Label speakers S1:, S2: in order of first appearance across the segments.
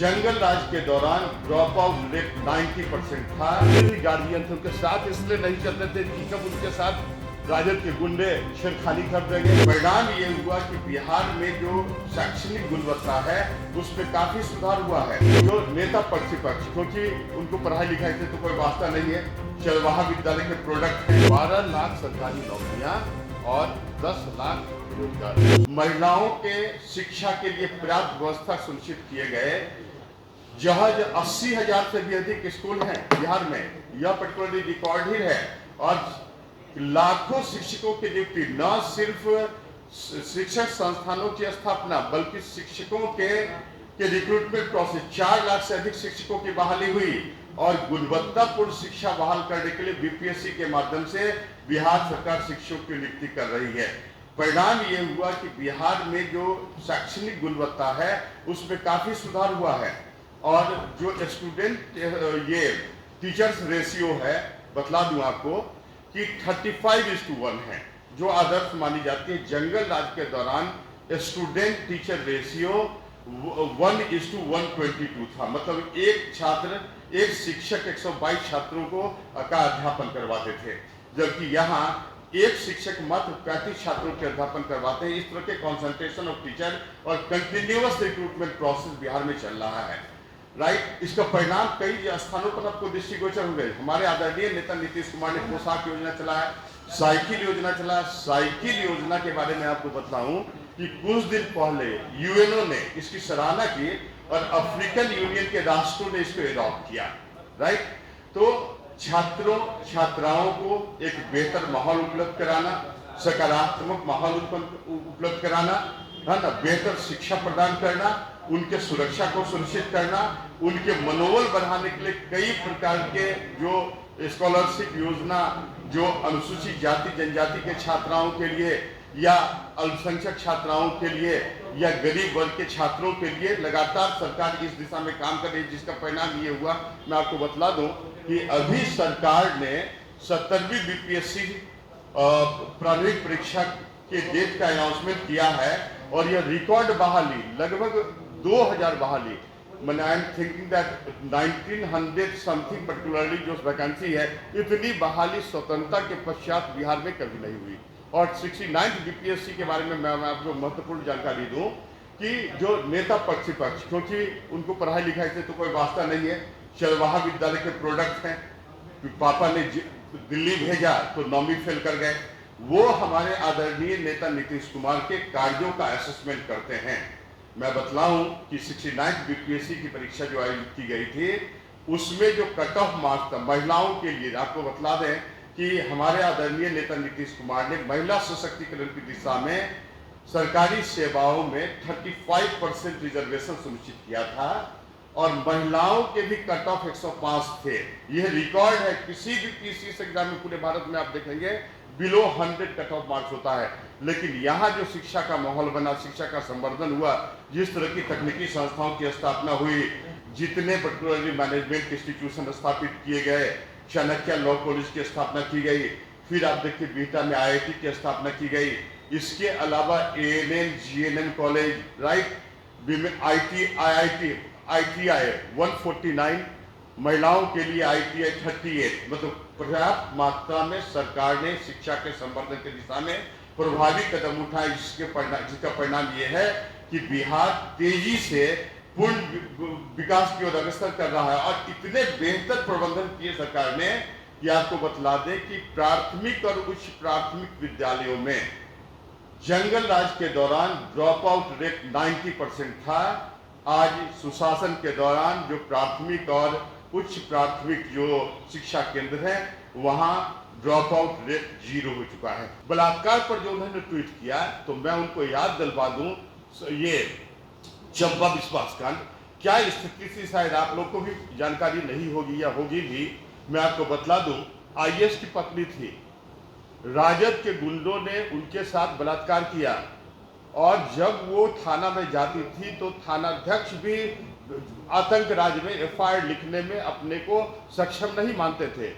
S1: जंगल राज के दौरान drop out rate 90% था। भी गार्जियन थे उनके साथ इसलिए नहीं चलते थे कि जब उनके साथ राजद के गुंडे छेड़खानी कर रहे गए। परिणाम ये हुआ कि बिहार में जो शैक्षणिक गुणवत्ता है उसमें काफी सुधार हुआ है। जो नेता प्रतिपक्ष, क्योंकि उनको पढ़ाई लिखाई से तो कोई वास्ता नहीं है, चरवाहा विद्यालय के प्रोडक्ट है। 12 लाख सरकारी नौकरियां और 10 लाख रोजगार। महिलाओं के शिक्षा के लिए पर्याप्त व्यवस्था सुनिश्चित किए गए। जहां 80,000 से भी अधिक स्कूल हैं बिहार में, यह पर्टिकुलरली रिकॉर्ड ही है। और लाखों शिक्षकों की नियुक्ति, न सिर्फ शिक्षक संस्थानों की स्थापना बल्कि शिक्षकों के रिक्रूटमेंट प्रोसेस, 4 लाख से अधिक शिक्षकों की बहाली हुई। और गुणवत्तापूर्ण शिक्षा बहाल करने के लिए बीपीएससी के माध्यम से बिहार सरकार शिक्षकों की नियुक्ति कर रही है। परिणाम ये हुआ कि बिहार में जो शैक्षणिक गुणवत्ता है उसमें काफी सुधार हुआ है। और जो स्टूडेंट ये टीचर्स रेशियो है, बतला दूं आपको कि 35:1 है, जो आदर्श मानी जाती है। जंगल राज के दौरान स्टूडेंट टीचर रेशियो 1:122 था। मतलब एक शिक्षक 122 छात्रों को का अध्यापन करवाते थे, जबकि यहाँ एक शिक्षक मात्र 35 छात्रों के अध्यापन करवाते हैं। इस तरह के कॉन्सेंट्रेशन ऑफ टीचर और कंटिन्यूअस रिक्रूटमेंट प्रोसेस बिहार में चल रहा है। राइट, इसका परिणाम कई स्थानों पर आपको दृष्टिगोचर हो गए। हमारे आदरणीय नेता नीतीश कुमार ने पोशाक योजना चलाया, साइकिल योजना चलाया। साइकिल योजना के बारे में आपको बताऊं कि कुछ दिन पहले यूएनओ ने इसकी सराहना की और अफ्रीकन यूनियन के राष्ट्रों ने इसको एडॉप्ट किया। राइट, तो छात्रों छात्राओं को एक बेहतर माहौल उपलब्ध कराना, सकारात्मक माहौल उपलब्ध कराना, है ना, बेहतर शिक्षा प्रदान करना, उनके सुरक्षा को सुनिश्चित करना, उनके मनोबल बढ़ाने के लिए कई प्रकार के जो स्कॉलरशिप योजना, जो अनुसूचित जाति जनजाति के छात्राओं के लिए या अल्पसंख्यक छात्राओं के लिए या गरीब वर्ग के छात्रों के लिए लगातार सरकार इस दिशा में काम कर रही है। जिसका परिणाम ये हुआ, मैं आपको बतला दूं कि अभी सरकार ने 70वीं बीपीएससी प्रारंभिक परीक्षा के डेट का अनाउंसमेंट किया है। और यह रिकॉर्ड बहाली, लगभग 2000 बहाली, मैंने I am thinking that 1900 something particularly जो वैकेंसी है, इतनी बहाली स्वतंत्रता के पश्चात बिहार में कभी नहीं हुई। और 69th बीपीएससी के बारे में मैं आपको महत्वपूर्ण जानकारी दूं कि जो नेता प्रतिपक्ष, क्योंकि उनको पढ़ाई लिखाई से तो कोई वास्ता नहीं है, चरवाहा विद्यालय के प्रोडक्ट हैं, पापा ने दिल्ली भेजा तो 9वीं फेल कर गए, वो हमारे आदरणीय नेता नीतीश कुमार के कार्यों का असेसमेंट करते हैं। मैं बतलाऊं कि 69th बीपीएससी की परीक्षा जो आयोजित की गई थी उसमें जो कट ऑफ मार्क्स था महिलाओं के लिए, आपको बतला दें कि हमारे आदरणीय नेता नीतीश कुमार ने महिला सशक्तिकरण की दिशा में सरकारी सेवाओं में 35% रिजर्वेशन सुनिश्चित किया था। और महिलाओं के भी कट ऑफ 105 थे। यह रिकॉर्ड है, किसी भी पीसीएस एग्जाम में पूरे भारत में आप देखेंगे बिलो 100 कट ऑफ मार्क्स होता है। लेकिन यहाँ जो शिक्षा का माहौल बना, शिक्षा का संवर्धन हुआ, जिस तरह की तकनीकी संस्थाओं की स्थापना हुई, जितने पर्टिकुलरली मैनेजमेंट इंस्टीट्यूशन स्थापित किए गए, चाणक्य लॉ कॉलेज की स्थापना की गई, फिर आप देखिए बिहटा में आईआईटी की स्थापना की गई, इसके अलावा ANN GNN college, right, ITI 149, परिणाम के लिए आईटीआई 38, मतलब पर्याप्त मात्रा में सरकार ने शिक्षा के संवर्धन की दिशा में प्रभावी कदम उठाए। जिसका परिणाम यह है कि बिहार तेजी से पूर्ण विकास की ओर अग्रसर कर रहा है। और इतने बेहतर प्रबंधन किए सरकार ने कि आपको बतला दें कि प्राथमिक और उच्च प्राथमिक विद्यालयों में जंगल राज के दौरान ड्रॉप आउट रेट 90% था। आज सुशासन के दौरान जो प्राथमिक और उच्च प्राथमिक जो शिक्षा केंद्र है वहां ड्रॉप आउट रेट 0 हो चुका है। बलात्कार पर जो उन्होंने ट्वीट किया तो मैं उनको याद दिलवा दूं, ये चंबा विश्वास कांड, क्या स्थिति थी शायद आप लोग को भी जानकारी नहीं होगी या होगी भी, मैं आपको बतला दूं। आईएएस की पत्नी थी, राजद के गुंडों ने उनके साथ बलात्कार किया और जब वो थाना में जाती थी तो थानाध्यक्ष भी आतंक राज में एफआईआर लिखने में अपने को सक्षम नहीं मानते थे।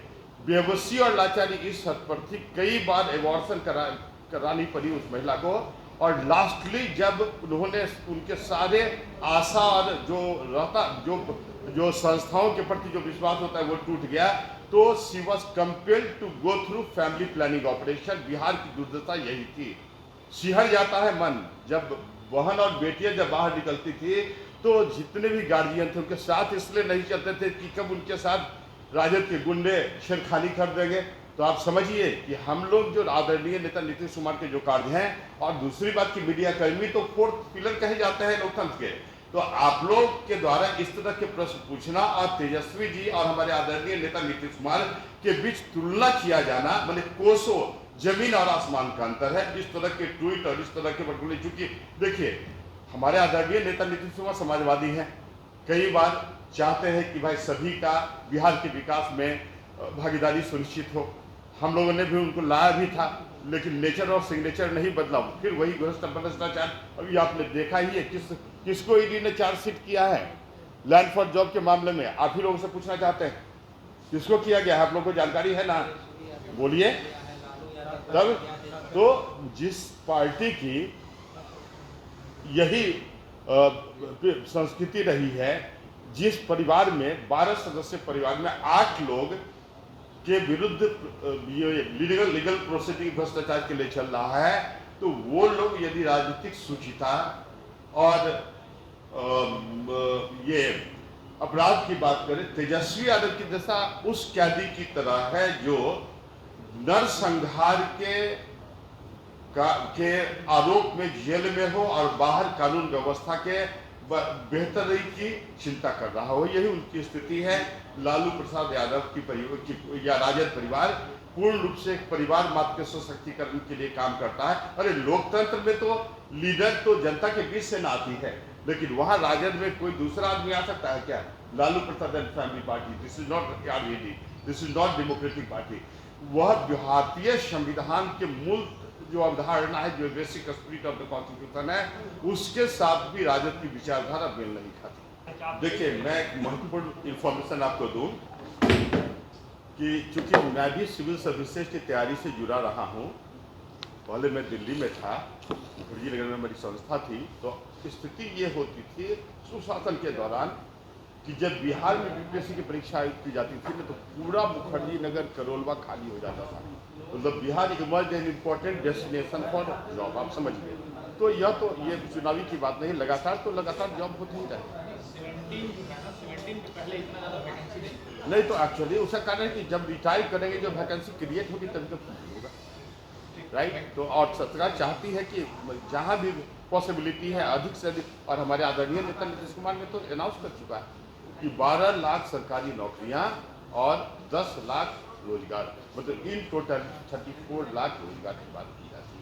S1: बेबसी और लाचारी इस हद पर थी, कई बार एबॉर्शन करानी पड़ी उस महिला को और लास्टली जब उन्होंने उनके सारे आशा और जो संस्थाओं के प्रति जो विश्वास होता है वो टूट गया, तो she was compelled to go through family planning operation. Bihar की दुर्दशा यही थी। सिहर जाता है मन, जब बहन और बेटियां जब बाहर निकलती थी तो जितने भी गार्जियन थे उनके साथ इसलिए नहीं चलते थे कि कब उनके साथ राजद के गुंडे छेड़खानी कर देंगे। तो आप समझिए कि हम लोग जो आदरणीय नेता नीतीश कुमार के जो कार्य हैं, और दूसरी बात की मीडिया कर्मी तो फोर्थ पिलर कहे जाते हैं लोकतंत्र के, तो आप लोग के द्वारा इस तरह के प्रश्न पूछना और तेजस्वी जी और हमारे आदरणीय नेता नीतीश कुमार के बीच तुलना किया जाना, मतलब कोसों जमीन और आसमान का अंतर है। इस तरह के ट्वीट और इस तरह के बटकुले, चूंकि देखिए हमारे आदरणीय नेता नीतीश कुमार समाजवादी हैं, कई बार चाहते हैं कि भाई सभी का बिहार के विकास में भागीदारी सुनिश्चित हो। हम लोगों ने भी उनको लाया भी था, लेकिन नेचर और सिग्नेचर नहीं बदला। फिर वही भ्रष्टाचार अभी आपने देखा ही है। किसको ईडी ने चार्जशीट किया है लैंड फॉर जॉब के मामले में? आप ही लोगों से पूछना चाहते हैं किसको किया गया है? आप लोगों को जानकारी है ना? बोलिए। तब तो जिस पार्टी की यही संस्कृति रही है, जिस परिवार में 12 सदस्य परिवार में 8 लोग के विरुद्ध ये लीगल प्रोसीडिंग भ्रष्टाचार के लिए चल रहा है, तो वो लोग यदि राजनीतिक शुचिता और ये अपराध की बात करें, तेजस्वी यादव की दशा उस कैदी की तरह है जो नरसंहार के आरोप में जेल में हो और बाहर कानून व्यवस्था के बेहतरी की चिंता कर रहा हो। यही उनकी स्थिति है। लालू प्रसाद यादव की या राजद परिवार पूर्ण रूप से एक परिवार मात्र के सशक्तिकरण के लिए काम करता है। अरे लोकतंत्र में तो लीडर तो जनता के बीच से ना आती है, लेकिन वहां राजद में कोई दूसरा आदमी आ सकता है क्या? Lalu Prasad and family party, this is not RJD, this is not democratic party. वह भारतीय संविधान के मूल जो अवधारणा है, जो basic spirit of the constitution है, उसके साथ भी राजद की विचारधारा मेल नहीं खाती। देखिए, मैं एक महत्वपूर्ण इंफॉर्मेशन आपको दूं कि चूंकि मैं भी सिविल सर्विसेज की तैयारी से जुड़ा रहा हूं, पहले मैं दिल्ली में था, मुखर्जी नगर में मेरी संस्था थी, तो स्थिति ये होती थी सुशासन के दौरान कि जब बिहार में यूपीएससी की परीक्षा की जाती थी तो पूरा मुखर्जी नगर करोलवा खाली हो जाता था। मतलब Bihar emerge an important destination for job, आप समझ गए। तो ये चुनावी की बात नहीं, लगातार जॉब होती ही रहे। नहीं तो एक्चुअली उसका कारण कि जब रिटायर करेंगे, जो वैकेंसी क्रिएट होगी तभी तो होगा, राइट। तो और सरकार चाहती है कि जहाँ भी पॉसिबिलिटी है अधिक से अधिक, और हमारे आदरणीय नेता नीतीश कुमार ने तो अनाउंस कर चुका है कि 12 लाख सरकारी नौकरियां और 10 लाख रोजगार, मतलब इन टोटल 34 लाख रोजगार की बात की जाती है।